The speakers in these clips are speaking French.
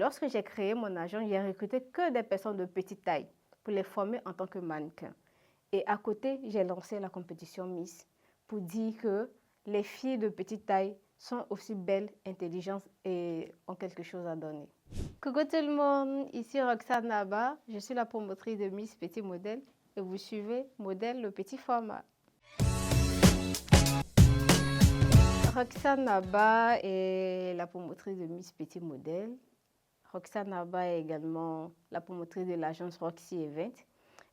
lorsque j'ai créé mon agence, j'ai recruté que des personnes de petite taille pour les former en tant que mannequin. Et à côté, j'ai lancé la compétition Miss pour dire que les filles de petite taille sont aussi belles, intelligentes et ont quelque chose à donner. Coucou tout le monde, ici Roxane Naba, je suis la promotrice de Miss Petit Modèle et vous suivez Modèle le petit format. Roxane Naba est la promotrice de Miss Petit Modèle. Roxane Naba est également la promotrice de l'agence Roxy Event,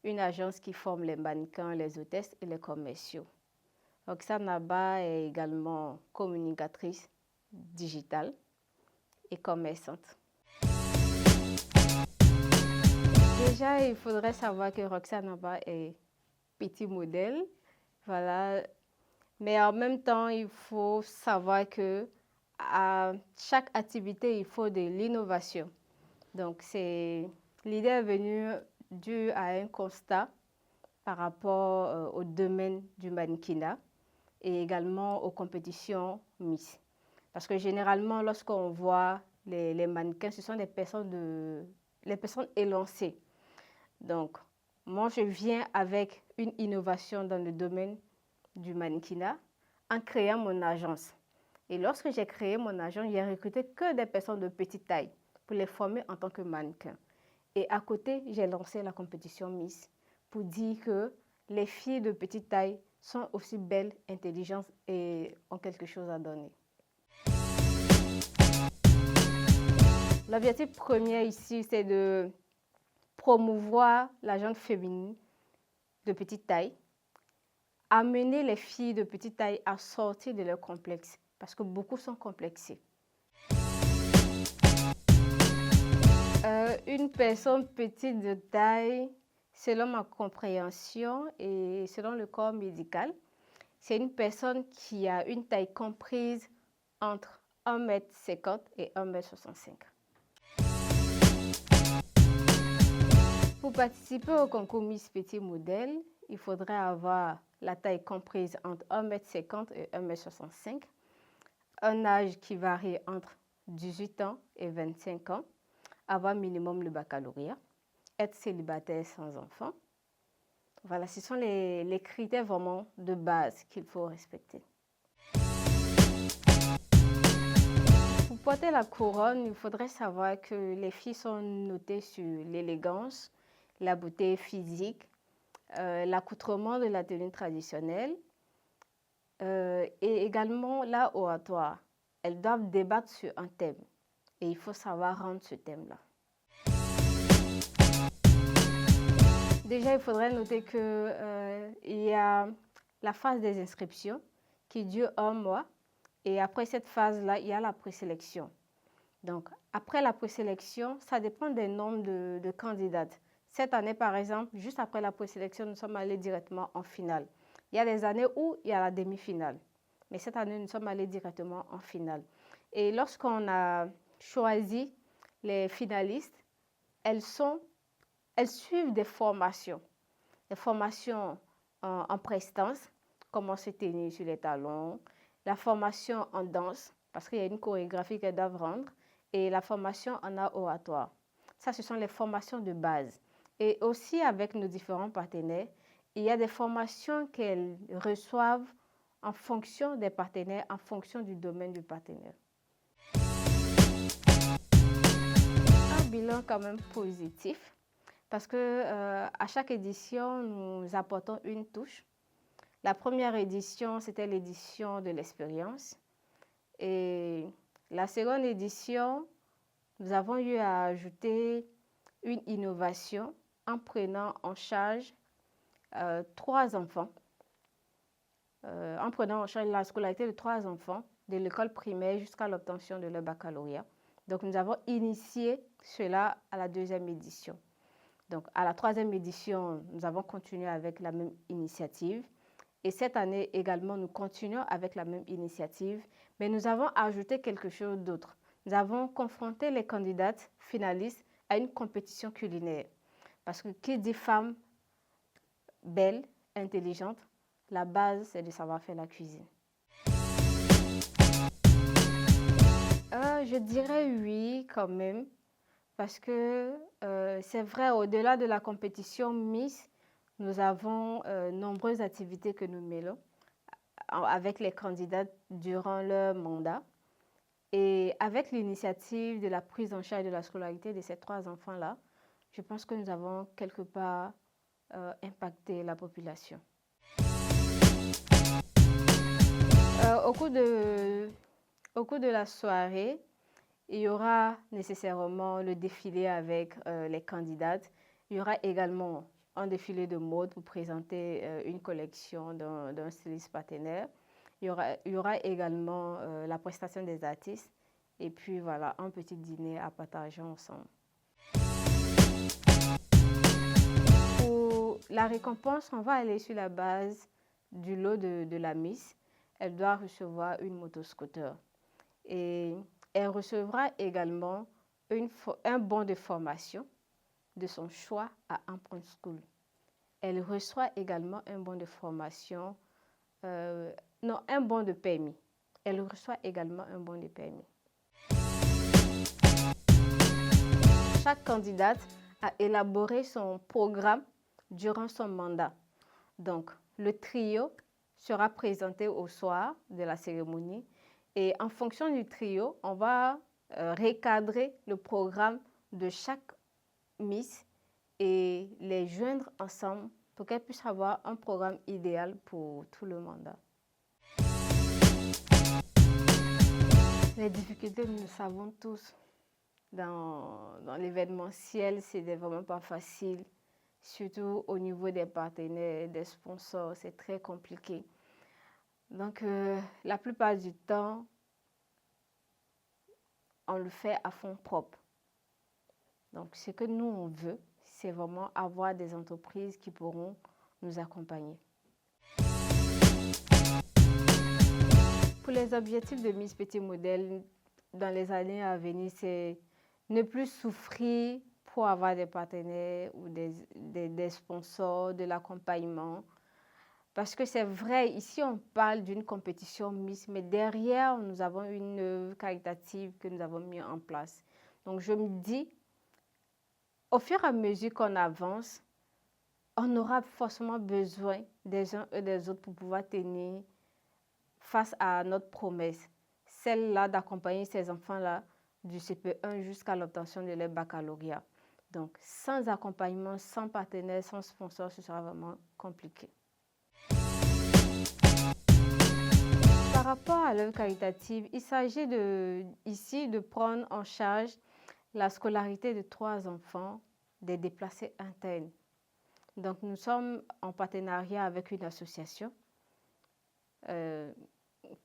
une agence qui forme les mannequins, les hôtesses et les commerciaux. Roxane Naba est également communicatrice digitale et commerçante. Déjà, il faudrait savoir que Roxane Naba est petit modèle, voilà. Mais en même temps, il faut savoir que à chaque activité, il faut de l'innovation. Donc, l'idée est venue due à un constat par rapport au domaine du mannequinat et également aux compétitions Miss. Parce que généralement, lorsqu'on voit les mannequins, ce sont les personnes élancées. Donc, moi, je viens avec une innovation dans le domaine du mannequinat en créant mon agence. Et lorsque j'ai créé mon agence, j'ai recruté que des personnes de petite taille pour les former en tant que mannequin. Et à côté, j'ai lancé la compétition Miss pour dire que les filles de petite taille sont aussi belles, intelligentes et ont quelque chose à donner. L'objectif premier ici, c'est de promouvoir la gente féminine de petite taille, amener les filles de petite taille à sortir de leur complexe, parce que beaucoup sont complexés. Une personne petite de taille, selon ma compréhension et selon le corps médical, c'est une personne qui a une taille comprise entre 1,50 m et 1,65 m. Pour participer au concours Miss Petit Modèle, il faudrait avoir la taille comprise entre 1,50 m et 1,65 m, un âge qui varie entre 18 ans et 25 ans, avoir minimum le baccalauréat, être célibataire sans enfant. Voilà, ce sont les critères vraiment de base qu'il faut respecter. Pour porter la couronne, il faudrait savoir que les filles sont notées sur l'élégance, la beauté physique, l'accoutrement de la tenue traditionnelle et également la oratoire. Elles doivent débattre sur un thème et il faut savoir rendre ce thème-là. Déjà, il faudrait noter qu'il y a la phase des inscriptions qui dure 1 mois et après cette phase-là, il y a la présélection. Donc, après la présélection, ça dépend des nombres de candidates. Cette année, par exemple, juste après la présélection, nous sommes allés directement en finale. Il y a des années où il y a la demi-finale, mais cette année, nous sommes allés directement en finale. Et lorsqu'on a choisi les finalistes, elles suivent des formations en prestance, comment se tenir sur les talons, la formation en danse, parce qu'il y a une chorégraphie qu'elles doivent rendre, et la formation en art oratoire. Ça, ce sont les formations de base. Et aussi, avec nos différents partenaires, il y a des formations qu'elles reçoivent en fonction des partenaires, en fonction du domaine du partenaire. Un bilan quand même positif, parce que à chaque édition, nous apportons une touche. La première édition, c'était l'édition de l'expérience. Et la seconde édition, nous avons eu à ajouter une innovation en prenant en charge 3 enfants, en prenant en charge la scolarité de 3 enfants de l'école primaire jusqu'à l'obtention de leur baccalauréat. Donc, nous avons initié cela à la 2e édition. Donc, à la 3e édition, nous avons continué avec la même initiative. Et cette année également, nous continuons avec la même initiative, mais nous avons ajouté quelque chose d'autre. Nous avons confronté les candidates finalistes à une compétition culinaire. Parce que qui dit femme belle, intelligente, la base, c'est de savoir faire la cuisine. Je dirais oui quand même, parce que c'est vrai, au-delà de la compétition Miss, nous avons nombreuses activités que nous mêlons avec les candidats durant leur mandat. Et avec l'initiative de la prise en charge de la scolarité de ces 3 enfants-là, je pense que nous avons quelque part impacté la population. Au cours de la soirée, il y aura nécessairement le défilé avec les candidates. Il y aura également un défilé de mode pour présenter une collection d'un styliste partenaire. Il y aura également la prestation des artistes et puis voilà, un petit dîner à partager ensemble. Pour la récompense, on va aller sur la base du lot de la Miss. Elle doit recevoir une motoscooter et elle recevra également un bon de formation de son choix à Emprunt School. Elle reçoit également un bon de formation, un bon de permis. Elle reçoit également un bon de permis. Chaque candidate a élaboré son programme durant son mandat. Donc, le trio sera présenté au soir de la cérémonie et en fonction du trio, on va recadrer le programme de chaque Miss et les joindre ensemble pour qu'elles puissent avoir un programme idéal pour tout le mandat. Les difficultés, nous le savons tous. Dans l'événementiel, c'est vraiment pas facile. Surtout au niveau des partenaires, des sponsors, c'est très compliqué. Donc, la plupart du temps, on le fait à fond propre. Donc, ce que nous, on veut, c'est vraiment avoir des entreprises qui pourront nous accompagner. Pour les objectifs de Miss Petit Modèle dans les années à venir, c'est ne plus souffrir pour avoir des partenaires ou des sponsors, de l'accompagnement. Parce que c'est vrai, ici on parle d'une compétition Miss, mais derrière nous avons une œuvre caritative que nous avons mis en place. Donc je me dis, au fur et à mesure qu'on avance, on aura forcément besoin des uns et des autres pour pouvoir tenir face à notre promesse, celle-là d'accompagner ces enfants-là du CP1 jusqu'à l'obtention de leur baccalauréat. Donc, sans accompagnement, sans partenaire, sans sponsor, ce sera vraiment compliqué. Par rapport à l'œuvre caritative, il s'agit ici de prendre en charge la scolarité de 3 enfants des déplacés internes. Donc, nous sommes en partenariat avec une association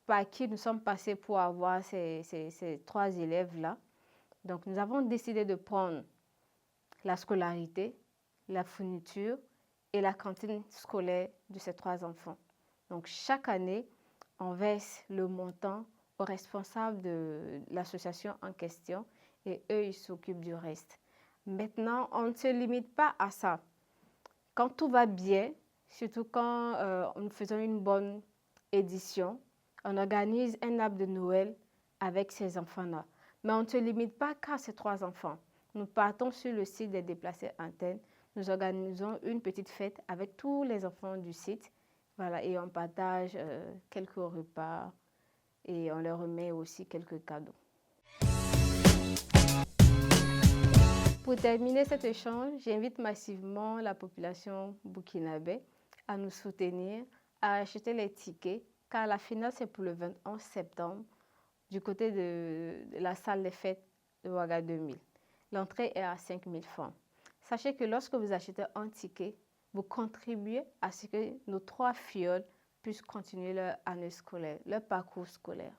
par qui nous sommes passés pour avoir ces 3 élèves-là. Donc, nous avons décidé de prendre la scolarité, la fourniture et la cantine scolaire de ces 3 enfants. Donc, chaque année, on verse le montant aux responsables de l'association en question et eux, ils s'occupent du reste. Maintenant, on ne se limite pas à ça. Quand tout va bien, surtout quand nous faisons une bonne édition, on organise un arbre de Noël avec ces enfants-là. Mais on ne se limite pas qu'à ces 3 enfants. Nous partons sur le site des déplacés internes. Nous organisons une petite fête avec tous les enfants du site. Voilà, et on partage quelques repas et on leur remet aussi quelques cadeaux. Pour terminer cet échange, j'invite massivement la population burkinabé à nous soutenir, à acheter les tickets, car la finale c'est pour le 21 septembre du côté de la salle des fêtes de Ouaga 2000. L'entrée est à 5 000 francs. Sachez que lorsque vous achetez un ticket, vous contribuez à ce que nos 3 filleuls puissent continuer leur année scolaire, leur parcours scolaire.